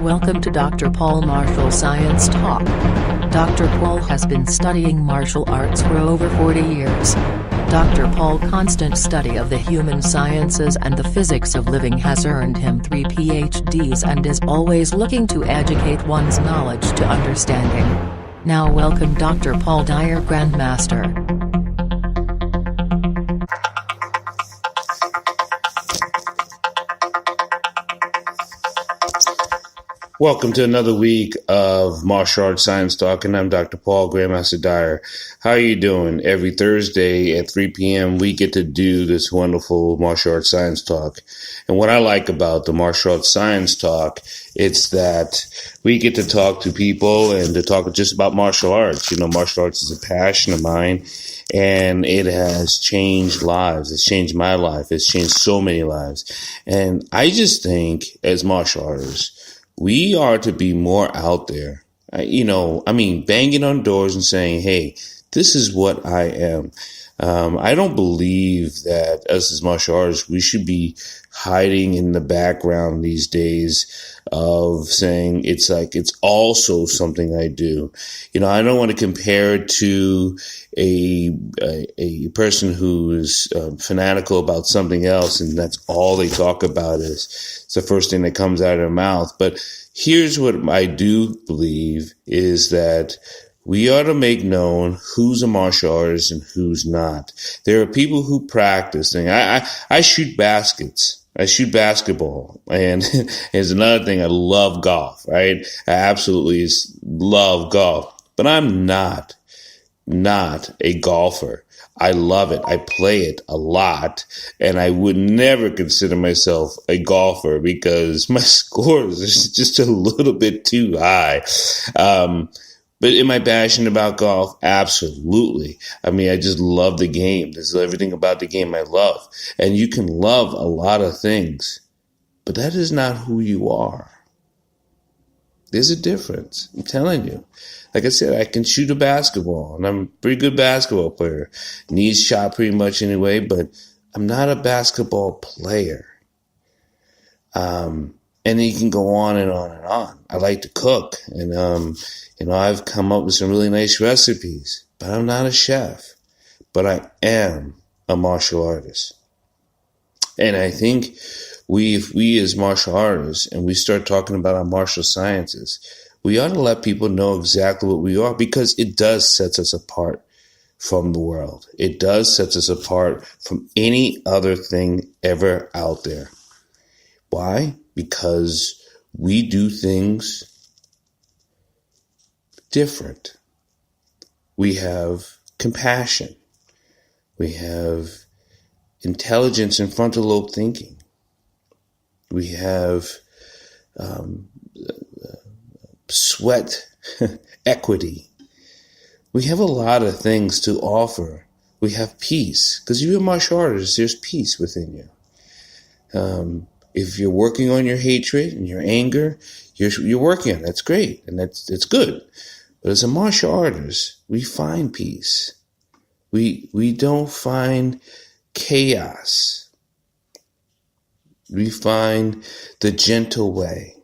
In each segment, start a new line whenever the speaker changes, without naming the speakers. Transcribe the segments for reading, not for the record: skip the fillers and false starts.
Welcome to DrPaul Martial Science Talk. DrPaul has been studying martial arts for over 40 years. DrPaul's constant study of the human sciences and the physics of living has earned him 3 PhDs and is always looking to educate one's knowledge to understanding. Now welcome DrPaul Dyer Grandmaster.
Welcome to another week of Martial Arts Science Talk, and I'm DrPaul, Grandmaster Dyer. How are you doing? Every Thursday at 3 p.m. we get to do this wonderful Martial Arts Science Talk. And what I like about the Martial Arts Science Talk, it's that we get to talk to people and to talk just about martial arts. You know, martial arts is a passion of mine, and it has changed lives. It's changed my life. It's changed so many lives. And I just think as martial artists, we are to be more out there, banging on doors and saying, hey, this is what I am. I don't believe that us as martial artists, we should be hiding in the background these days of saying it's also something I do. You know, I don't want to compare it to a person who is fanatical about something else, and that's all they talk about is it's the first thing that comes out of their mouth. But here's what I do believe is that we ought to make known who's a martial artist and who's not. There are people who practice things. I shoot baskets. I shoot basketball. And here's another thing. I love golf, right? I absolutely love golf. But I'm not a golfer. I love it. I play it a lot, and I would never consider myself a golfer because my scores are just a little bit too high. But am I passionate about golf? Absolutely. I mean, I just love the game. There's everything about the game I love. And you can love a lot of things, but that is not who you are. There's a difference. I'm telling you. Like I said, I can shoot a basketball, and I'm a pretty good basketball player. Knees shot pretty much anyway, but I'm not a basketball player. And you can go on and on and on. I like to cook, and I've come up with some really nice recipes, but I'm not a chef. But I am a martial artist. And I think we as martial artists, and we start talking about our martial sciences, we ought to let people know exactly what we are, because it does set us apart from the world. It does set us apart from any other thing ever out there. Why? Because we do things different. We have compassion. We have intelligence and frontal lobe thinking. We have sweat equity. We have a lot of things to offer. We have peace, because you're a martial artist. There's peace within you. If you're working on your hatred and your anger, you're working on it. That's great, and it's good. But as a martial artist, we find peace. We don't find chaos. We find the gentle way.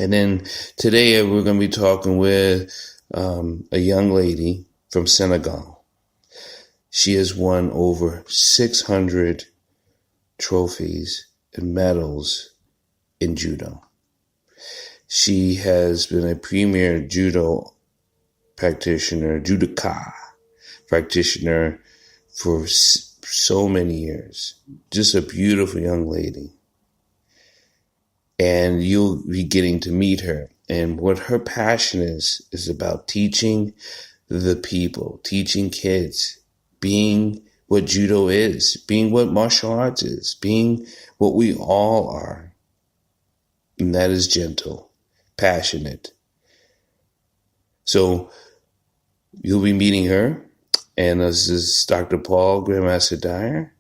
And then today we're going to be talking with a young lady from Senegal. She has won over 600 trophies and medals in judo. She has been a premier judo practitioner, judoka practitioner for so many years. Just a beautiful young lady. And you'll be getting to meet her. And what her passion is about teaching the people, teaching kids, being what judo is, being what martial arts is, being what we all are. And that is gentle, passionate. So you'll be meeting her. And this is DrPaul, Grandmaster Dyer,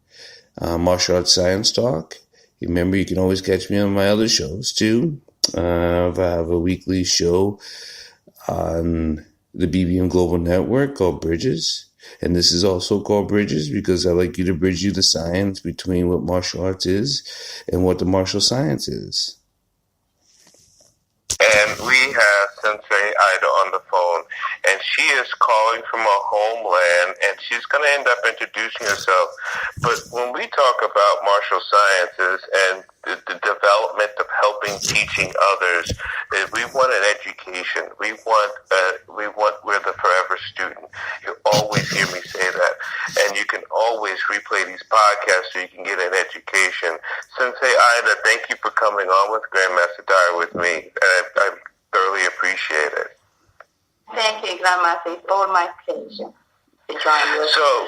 Martial Arts Science Talk. Remember, you can always catch me on my other shows, too. I have a weekly show on the BBM Global Network called Bridges. And this is also called Bridges because I like you to bridge you the science between what martial arts is and what the martial science is. Sensei Adia on the phone, and she is calling from her homeland, and she's going to end up introducing herself. But when we talk about martial sciences and the development of helping teaching others, we want an education. We're the forever student. You always hear me say that, and you can always replay these podcasts so you can get an education. Sensei Adia, thank you for coming on with Grandmaster Dyer with me. I thoroughly appreciate it.
Thank you, Grandmaster. It's all my pleasure to join you.
So,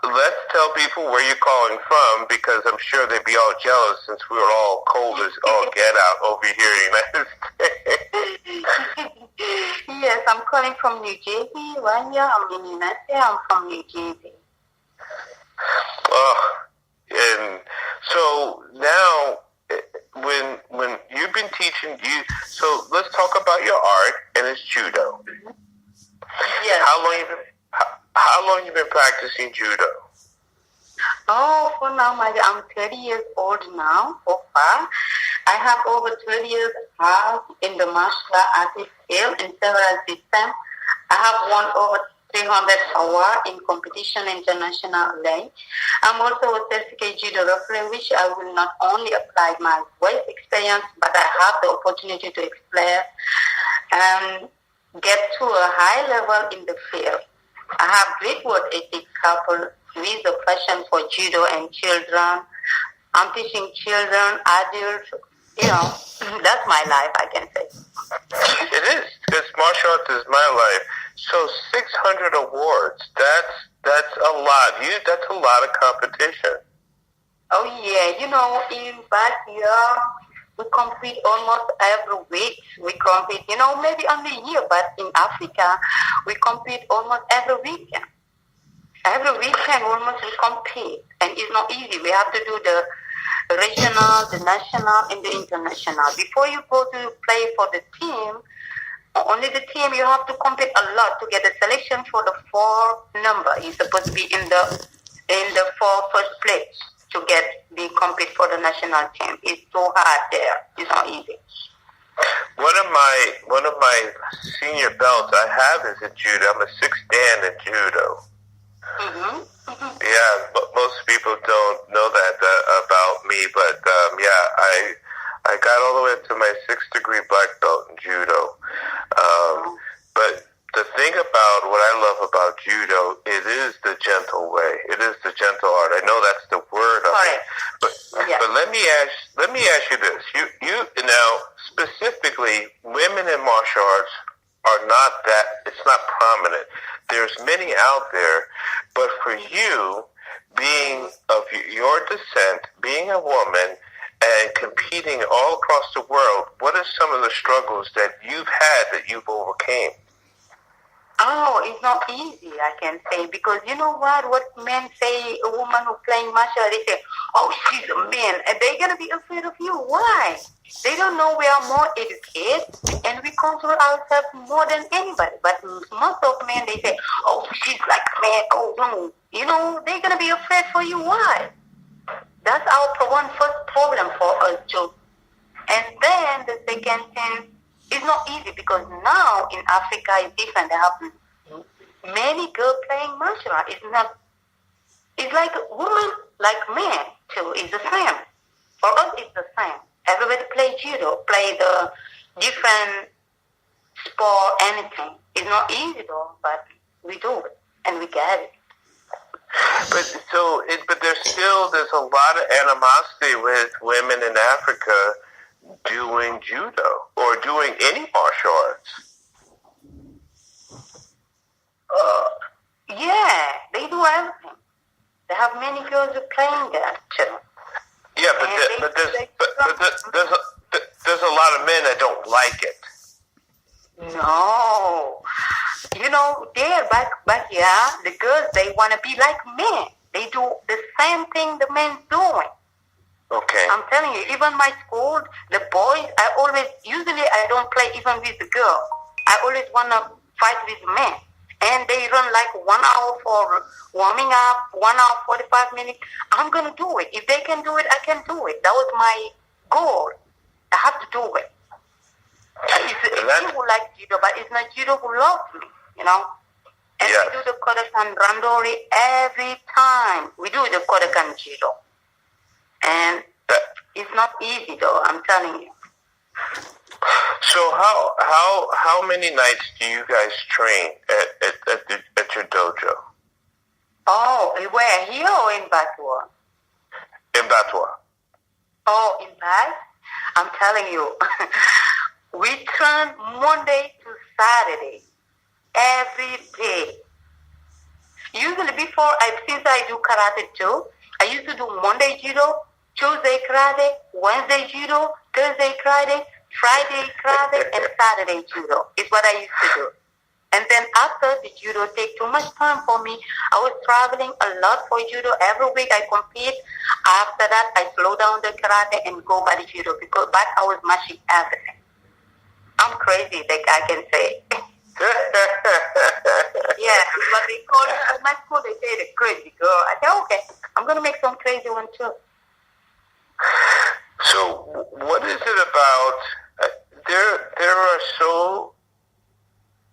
let's tell people where you're calling from, because I'm sure they'd be all jealous since we're all cold as all get out over here in the United States.
Yes, I'm calling from New Jersey. Right here, I'm in the United States. I'm from New Jersey.
And so now, when you've been teaching, so let's talk about your art, and it's judo.
Yes.
How long you been practicing judo?
Oh, for now, I'm 30 years old now, so far. I have over 30 years in the martial arts field in several systems. I have won over 300 awards in competition internationally. I'm also a certificate judo referee, which I will not only apply my voice experience, but I have the opportunity to explore and get to a high level in the field. I have great work ethic coupled with a passion for judo and children. I'm teaching children, adults, that's my life, I can say.
It is, because martial arts is my life. So 600 awards, that's a lot. That's a lot of competition.
Oh, yeah. In back here, we compete almost every week. We compete, maybe only a year, but in Africa, we compete almost every weekend. Every weekend, almost we compete. And it's not easy. We have to do the regional, the national, and the international. Before you go to play for the team, only the team, you have to compete a lot to get a selection for the 4 number. You're supposed to be in the 4 first place to be compete for the national team. It's so hard there. It's not easy.
One of my senior belts I have is in judo. I'm a 6th Dan in judo.
Mm-hmm. Mm-hmm.
Yeah, but most people don't know that about me. But I got all the way up to my 6th degree black belt in judo. But the thing about what I love about judo, it is the gentle way. It is the gentle art. I know that's the word of it. But let me ask you this. You now, specifically, women in martial arts are not that, it's not prominent. There's many out there, but for you, being of your descent, being a woman, and competing all across the world, what are some of the struggles that you've had that you've overcame?
Oh, it's not easy, I can say, because you know what men say, a woman who's playing martial art, they say, oh, she's a man, and they're going to be afraid of you. Why? They don't know we are more educated, and we control ourselves more than anybody. But most of men, they say, oh, she's like a man, oh, no. They're going to be afraid for you. Why? That's our first problem for us, too. And then the second thing, it's not easy because now in Africa it's different. They have many girls playing martial art. It's like women, like men too. It's the same. For us, it's the same. Everybody play judo, play the different sport, anything. It's not easy though, but we do it and we get it.
But there's a lot of animosity with women in Africa doing judo or doing any martial arts.
Yeah, they do everything. They have many girls who playing that too.
Yeah, but there's a lot of men that don't like it.
No. There back here, the girls, they want to be like men. They do the same thing the men doing.
Okay.
I'm telling you, even my school, the boys, I don't play even with the girl. I always want to fight with men. And they run like 1 hour for warming up, 1 hour, 45 minutes. I'm going to do it. If they can do it, I can do it. That was my goal. I have to do it. It's who like judo, but it's not judo who loves me, you know. And
Yes.
we do the Kodokan Randori every time. We do the Kodokan judo. And it's not easy though, I'm telling you.
So how many nights do you guys train at your dojo?
Oh, where? Here or in Batua?
In Batua.
Oh, in Bat? I'm telling you. We train Monday to Saturday. Every day. Usually before, since I do karate too, I used to do Monday judo, Tuesday karate, Wednesday judo, Thursday karate, Friday karate, and Saturday judo. Is what I used to do. And then after the judo take too much time for me, I was traveling a lot for judo. Every week I compete. After that, I slow down the karate and go by the judo because back I was mashing everything. I'm crazy, like I can say. Yeah, but they call at my school, they say the crazy girl. I said, okay, I'm going to make some crazy one too.
So what is it about, there are so,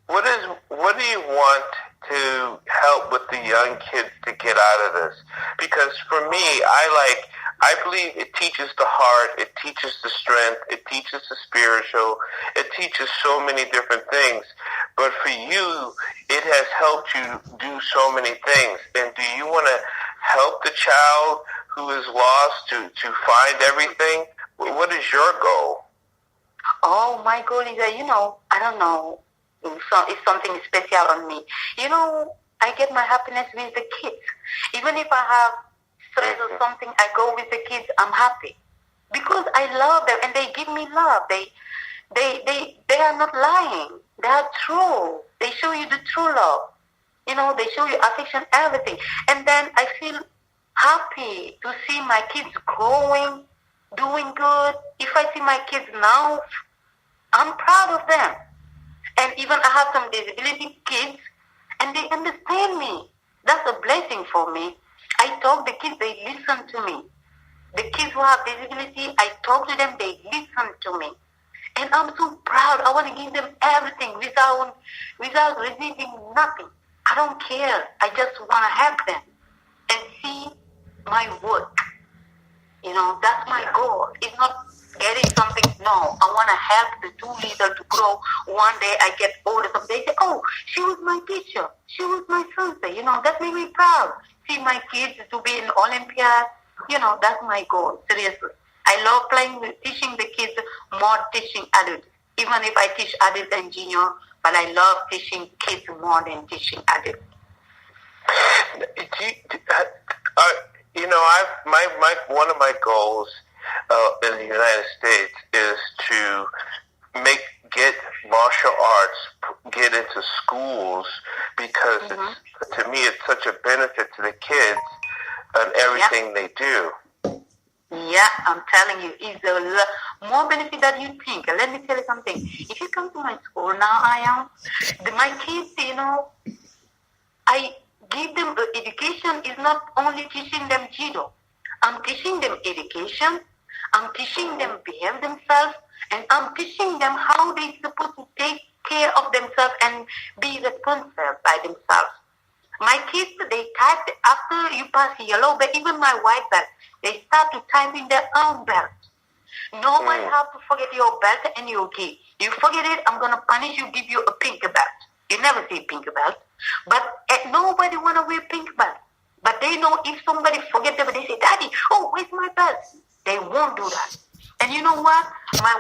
what do you want to help with the young kids to get out of this? Because for me, I believe it teaches the heart, it teaches the strength, it teaches the spiritual, it teaches so many different things. But for you, it has helped you do so many things. And do you want to help the child who is lost to find everything? What is your goal?
Oh, my goal is that, I don't know, it's something special on me. I get my happiness with the kids. Even if I have stress or something, I go with the kids, I'm happy. Because I love them and they give me love. They are not lying. They are true. They show you the true love. They show you affection, everything. And then I feel happy to see my kids growing, doing good. If I see my kids now, I'm proud of them. And even I have some disability kids, and they understand me. That's a blessing for me. I talk to the kids, they listen to me. The kids who have disability, I talk to them, they listen to me. And I'm so proud. I want to give them everything without receiving nothing. I don't care. I just want to help them and see my work. That's my goal. It's not getting something. No, I want to help the two little to grow. One day I get older. They say, oh, she was my teacher. She was my sensei. That made me proud. See my kids to be in Olympiad. That's my goal. Seriously. I love teaching the kids more teaching adults. Even if I teach adults and junior, but I love teaching kids more than teaching adults.
One of my goals in the United States is to get martial arts get into schools because to me it's such a benefit to the kids and everything they do.
Yeah, I'm telling you, it's more benefit than you think. Let me tell you something. If you come to my school now, my kids, I give them education is not only teaching them judo. I'm teaching them education. I'm teaching them behave themselves. And I'm teaching them how they're supposed to take care of themselves and be responsible by themselves. My kids, they type after you pass yellow belt, even my white belt, they start to type in their own belt. No one have to forget your belt and your gi. You forget it, I'm going to punish you, give you a pink belt. You never see pink belt. But nobody want to wear pink belt. But they know if somebody forget them, they say, Daddy, oh, where's my belt? They won't do that. And you know what?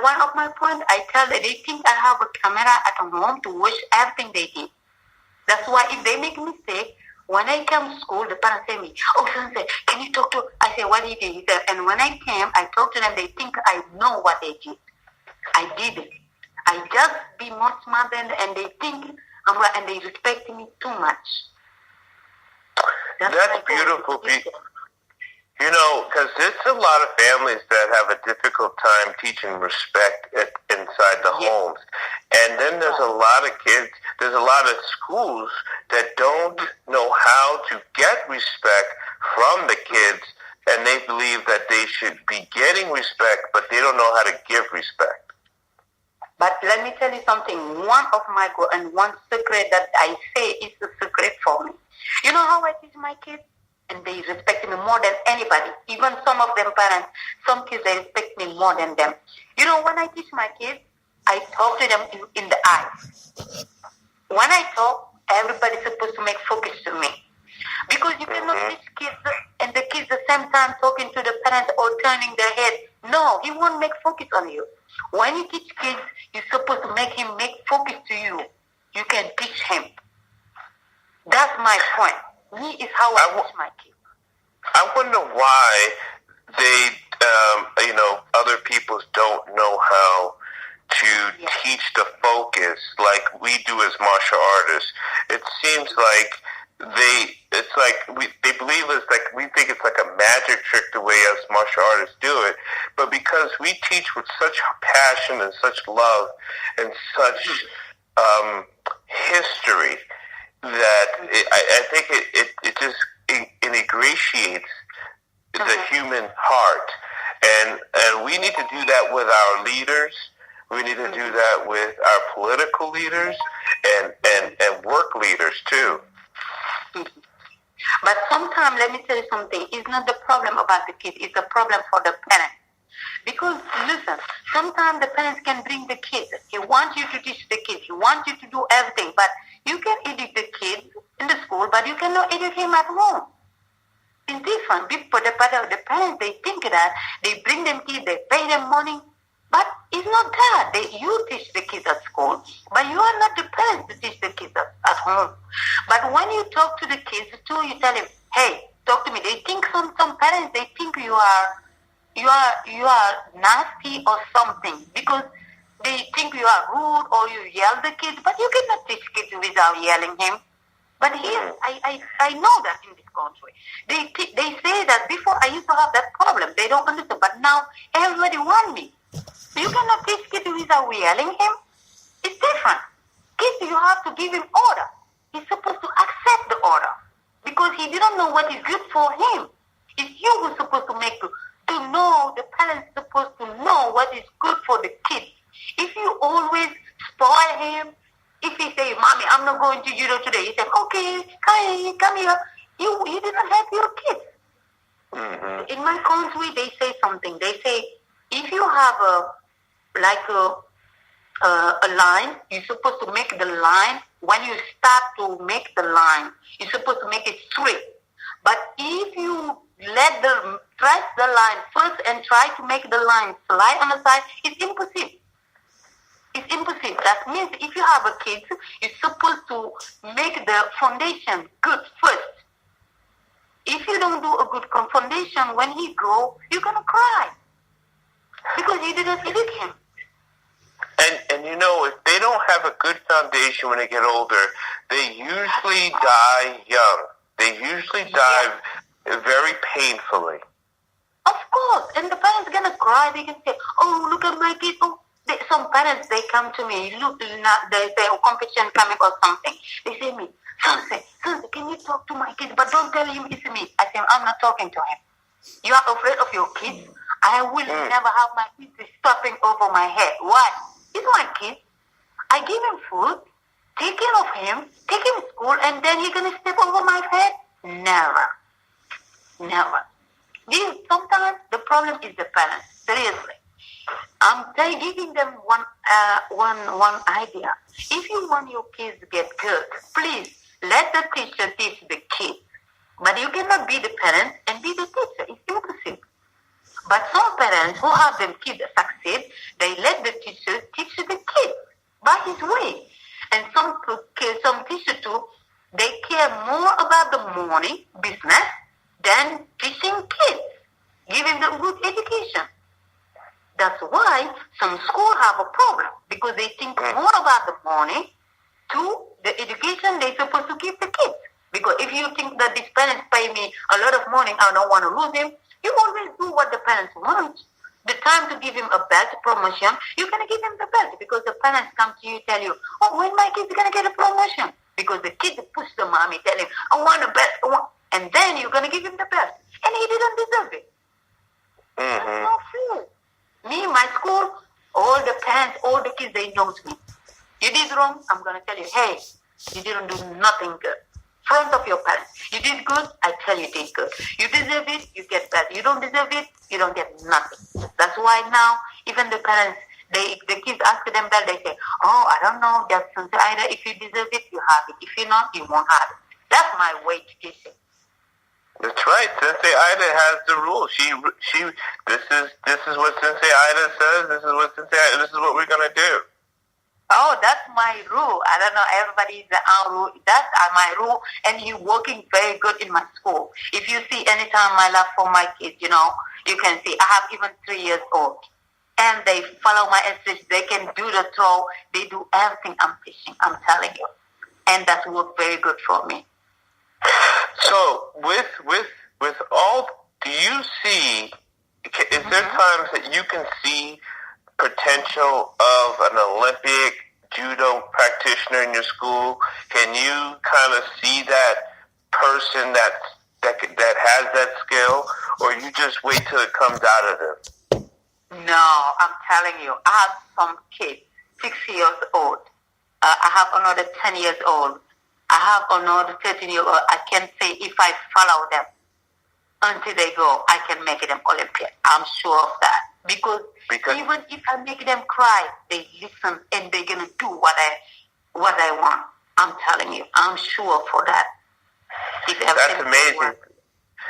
One of my points, I tell them, they think I have a camera at home to watch everything they did. That's why if they make a mistake, when I come to school, the parents say to me, oh, Sensei, can you talk to... I say, what did you do? And when I came, I talk to them, they think I know what they did. I didn't. I just be more smart than and they think I'm right, and they respect me too much.
That's beautiful. Because there's a lot of families that have a difficult time teaching respect inside the homes. And then there's a lot of kids, there's a lot of schools that don't know how to get respect from the kids, and they believe that they should be getting respect, but they don't know how to give respect.
But let me tell you something. One of my goals and one secret that I say is a secret for me. You know how I teach my kids? And they respect me more than anybody. Even some of them parents, some kids, they respect me more than them. You know, when I teach my kids, I talk to them in the eyes. When I talk, everybody's supposed to make focus to me. Because you cannot teach kids and the kids at the same time talking to the parents or turning their head. No, he won't make focus on you. When you teach kids, you're supposed to make him make focus to you. You can teach him. That's my point. Me is how I teach my kids.
I wonder why they, other people don't know how to teach the focus like we do as martial artists. It seems like they believe it's like, we think it's like a magic trick the way us martial artists do it, but because we teach with such passion and such love and such history that I think it just ingratiates the human heart, and we need to do that with our leaders. We need to do that with our political leaders and work leaders too.
But sometimes, let me tell you something, it's not the problem about the kids, it's a problem for the parents. Because, listen, sometimes the parents can bring the kids. He wants you to teach the kids. He wants you to do everything. But you can educate the kids in the school, but you cannot educate him at home. It's different. The parents, they think that. They bring them kids, they pay them money. But it's not that. You teach the kids at school, but you are not the parents to teach the kids at home. But when you talk to the kids too, you tell them, hey, talk to me. They think some parents, they think you are nasty or something because they think you are rude or you yell the kids, but you cannot teach kids without yelling him. But here, I know that in this country. They say that before I used to have that problem. They don't understand. But now everybody wants me. You cannot teach kids without yelling him. It's different. Kids, you have to give him order. He's supposed to accept the order because he didn't know what is good for him. It's you who's supposed to make to know. The parents supposed to know what is good for the kids. If you always spoil him, if he say, "Mommy, I'm not going to judo today," you say, "Okay, come here." You didn't help your kids. Mm-hmm. In my country, they say something. They say, if you have a line, you're supposed to make the line. When you start to make the line, you're supposed to make it straight. But if you press the line first and try to make the line slide on the side, it's impossible. It's impossible. That means if you have a kid, you're supposed to make the foundation good first. If you don't do a good foundation, when he grows, you're going to cry. Because you didn't educate him.
And if they don't have a good foundation when they get older, they usually die young. They usually die very painfully.
Of course. And the parents are going to cry. They can say, "Oh, look at my kid." Oh, some parents, they come to me. Look, they say, "Oh, competition coming or something." They say to me, Sensei, can you talk to my kids? But don't tell him it's me. I say, I'm not talking to him. You are afraid of your kids? I will never have my kids stopping over my head. Why? He's my kid. I give him food, take care of him, take him to school, and then he's going to step over my head? Never. Never. Sometimes the problem is the parents. Seriously. I'm giving them one idea. If you want your kids to get good, please let the teacher teach the kids. But you cannot be the parent and be the teacher. It's impossible. But some parents who have them kids succeed, they let the teacher teach the kids by his way. And some teachers too, they care more about the morning business than teaching kids, giving them good education. That's why some schools have a problem, because they think more about the morning to the education they're supposed to give the kids. Because if you think that these parents pay me a lot of money, I don't want to lose him, you always do what the parents want. The time to give him a belt promotion, you're going to give him the belt, because the parents come to you tell you, "Oh, when my kid's going to get a promotion?" Because the kid push the mommy, tell him, "I want a belt," and then you're going to give him the belt. And he didn't deserve it. That's not fair. Me, my school, all the parents, all the kids, they know me. You did wrong, I'm going to tell you, hey, you didn't do nothing good. Front of your parents. You did good, I tell you did good. You deserve it, you get that. You don't deserve it, you don't get nothing. That's why now, even the parents, the kids ask them that, they say, oh, I don't know, just Sensei Adia, if you deserve it, you have it. If you not, you won't have it. That's my way to teach it.
That's right. Sensei Adia has the rule. This is what Sensei Adia says. This is what we're gonna do.
Oh, that's my rule. I don't know, everybody's own rule. That's my rule, and you're working very good in my school. If you see anytime my love for my kids, you can see I have even 3 years old. And they follow my instructions. They can do the throw. They do everything I'm teaching. I'm telling you. And that's worked very good for me.
So with all, do you see, is there times that you can see potential of an Olympic judo practitioner in your school? Can you kind of see that person that has that skill, or you just wait till it comes out of them?
No, I'm telling you, I have some kids, 6 years old. I have another 10 years old. I have another 13 years old. I can say if I follow them until they go, I can make them Olympian. I'm sure of that. Because even if I make them cry, they listen and they're gonna do what I want. I'm telling you, I'm sure for that.
That's amazing.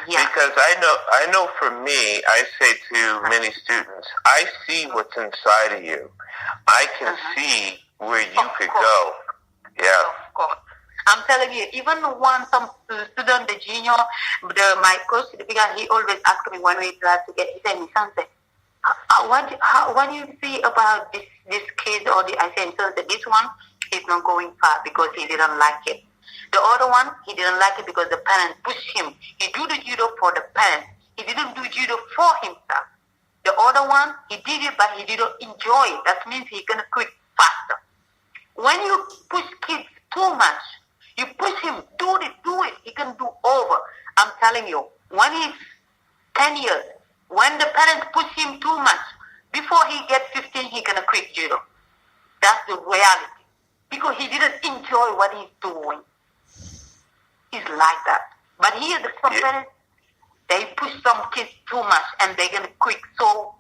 Yeah.
Because I know for me, I say to many students, I see what's inside of you. I can see where you could go. Yeah.
Of course. I'm telling you, even when some student, the junior, my coach, he always asked me when we try to get, he said, Sensei, what do you see about this kid or I said, Sensei, this one is not going far because he didn't like it. The other one, he didn't like it because the parents pushed him. He do the judo for the parents. He didn't do judo for himself. The other one, he did it, but he didn't enjoy it. That means he can quit faster. When you push kids too much, you push him, do it, he can do over. I'm telling you, when he's 10 years, when the parents push him too much, before he gets 15, he gonna quit judo. That's the reality. Because he didn't enjoy what he's doing. He's like that. But here, some parents, they push some kids too much, and they're gonna quit so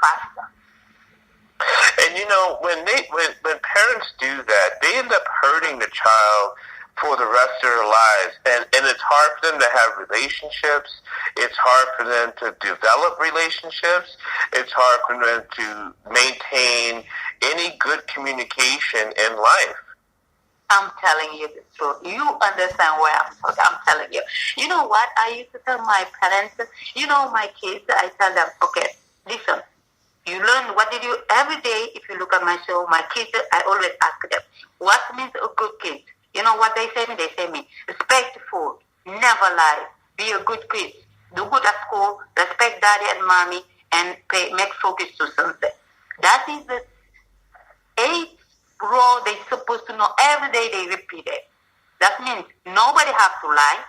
faster.
And when parents do that, they end up hurting the child for the rest of their lives. And it's hard for them to have relationships. It's hard for them to develop relationships. It's hard for them to maintain any good communication in life.
I'm telling you the truth. You understand where I'm talking. I'm telling you. You know what? I used to tell my parents, my kids, I tell them, okay, listen, you learn what did you, every day, if you look at my show, my kids, I always ask them, what means a good kid? You know what they say me? They say me, respectful, never lie, be a good kid, do good at school, respect daddy and mommy, and make focus to something. That is the 8th rule they're supposed to know. Every day they repeat it. That means nobody has to lie.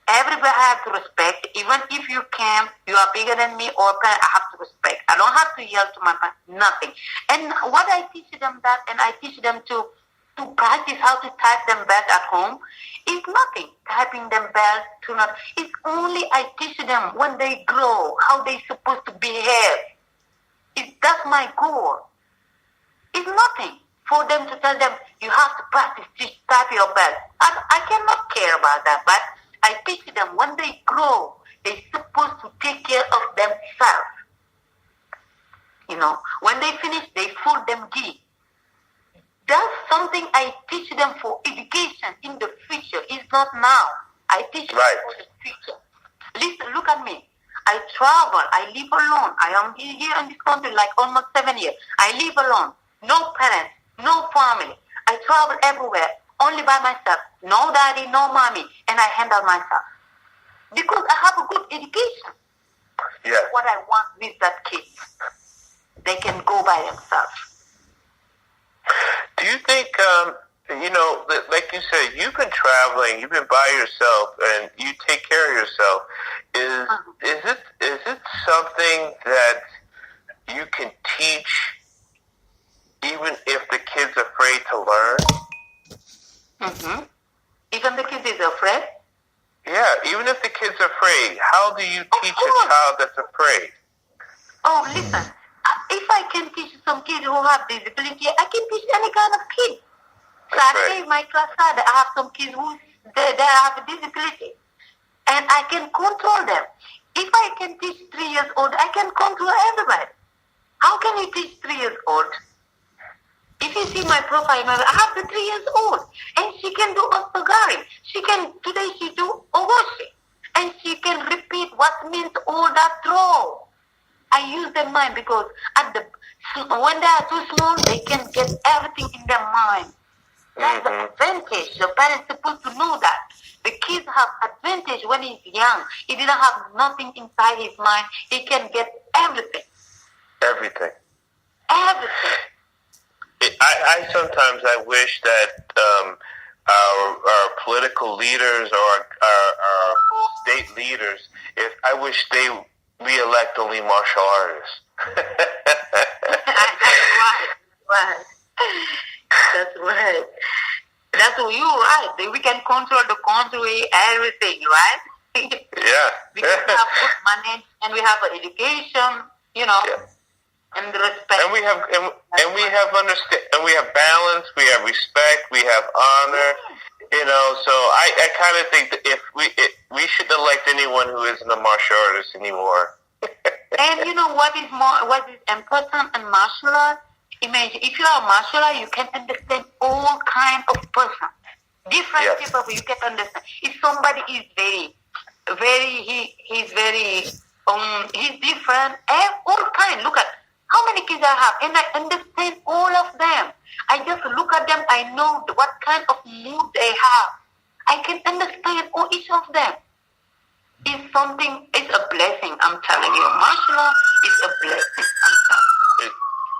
Everybody has to respect. Even if you are bigger than me or parent, I have to respect. I don't have to yell to my parents, nothing. And what I teach them that, and I teach them to practice how to type them back at home, is nothing. Typing them back to not. It's only I teach them when they grow, how they supposed to behave. That's my goal. It's nothing for them to tell them, you have to practice, just type your best. I cannot care about that, but I teach them when they grow, they're supposed to take care of themselves. When they finish, they fold them deep. That's something I teach them for education in the future. It's not now. I teach them for the future. Listen, look at me. I travel. I live alone. I am here in this country like almost 7 years. I live alone. No parents, no family. I travel everywhere, only by myself. No daddy, no mommy. And I handle myself. Because I have a good education.
Yes.
What I want with that kids. They can go by themselves.
Do you think, like you said, you've been traveling, you've been by yourself, and you take care of yourself. Is it something that you can teach even if the kid's afraid to learn?
Mm-hmm. Even the kid is afraid?
Yeah, even if the kid's afraid, how do you teach a child that's afraid?
Oh, listen. If I can teach some kids who have disability, I can teach any kind of kid. Saturday, my class Saturday, I have some kids who they have a disability, and I can control them. If I can teach 3 years old, I can control everybody. How can you teach 3 years old? If you see my profile, I have the 3 years old, and she can do orthography. Today she do ogoshi, and she can repeat what means all that draw. I use their mind because when they are too small, they can get everything in their mind. That's the advantage. The parents are supposed to know that. The kids have advantage when he's young. He didn't have nothing inside his mind. He can get everything.
Everything.
Everything.
I sometimes wish that our political leaders or our state leaders, I wish they re-elect only martial artists.
That's right. That's what you're right. We can control the country, everything, right?
Yeah.
We can have good money and we have education, and the respect.
And we have balance. We have respect. We have honor. So I kind of think that if we shouldn't elect anyone who isn't a martial artist anymore.
And you know what is important in martial art? Imagine if you are a martial art, you can understand all kind of person, different people. You can understand. If somebody is he's different. All kind. Look at how many kids I have, and I understand all of them. I just look at them. I know what kind of mood they have. I can understand each of them. It's a blessing. I'm telling you, martial art is a blessing. I'm telling you.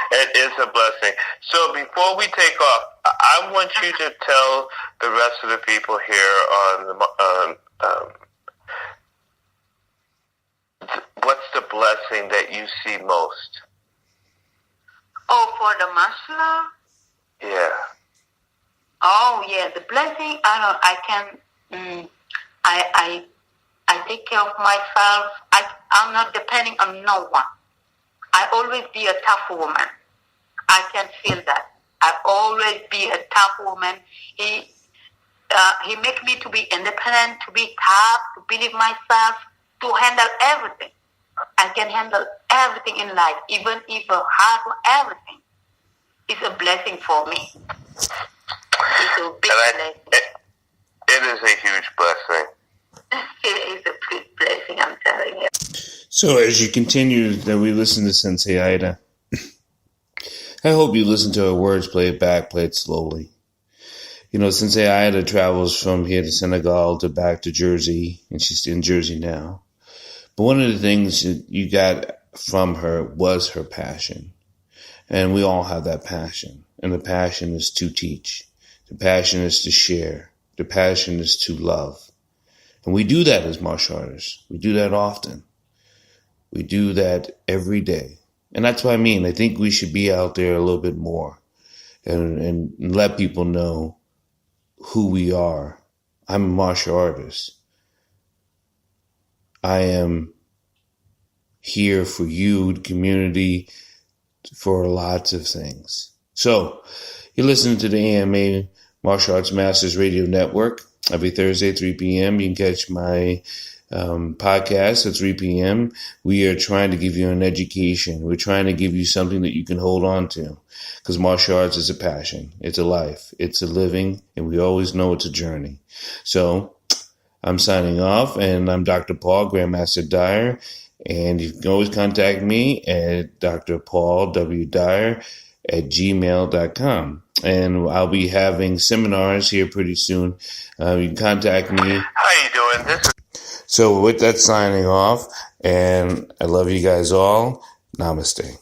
It is a blessing. So before we take off, I want you to tell the rest of the people here what's the blessing that you see most?
Oh, for the martial art?
Yeah.
Oh, yeah, the blessing. I take care of myself. I'm not depending on no one. I always be a tough woman. I can feel that. I always be a tough woman. He make me to be independent, to be tough, to believe myself, to handle everything. I can handle everything in life, even if a hard everything. It's a blessing for me. It's a big blessing.
It is a huge blessing.
It is a big blessing, I'm telling you.
So as you continue that we listen to Sensei Adia, I hope you listen to her words, play it back, play it slowly. Sensei Adia travels from here to Senegal to back to Jersey, and she's in Jersey now. But one of the things that you got from her was her passion. And we all have that passion. And the passion is to teach. The passion is to share. The passion is to love. And we do that as martial artists. We do that often. We do that every day. And that's what I mean. I think we should be out there a little bit more and let people know who we are. I'm a martial artist. I am here for you, the community, for lots of things. So, you're listening to the AMA Martial Arts Masters Radio Network. Every Thursday, 3 p.m. You can catch my podcast at 3 p.m. We are trying to give you an education. We're trying to give you something that you can hold on to. Because martial arts is a passion. It's a life. It's a living. And we always know it's a journey. So, I'm signing off. And I'm Dr. Paul, Grandmaster Dyer. And you can always contact me at drpaulwdyer@gmail.com. And I'll be having seminars here pretty soon. You can contact me.
How you doing?
So with that, signing off. And I love you guys all. Namaste.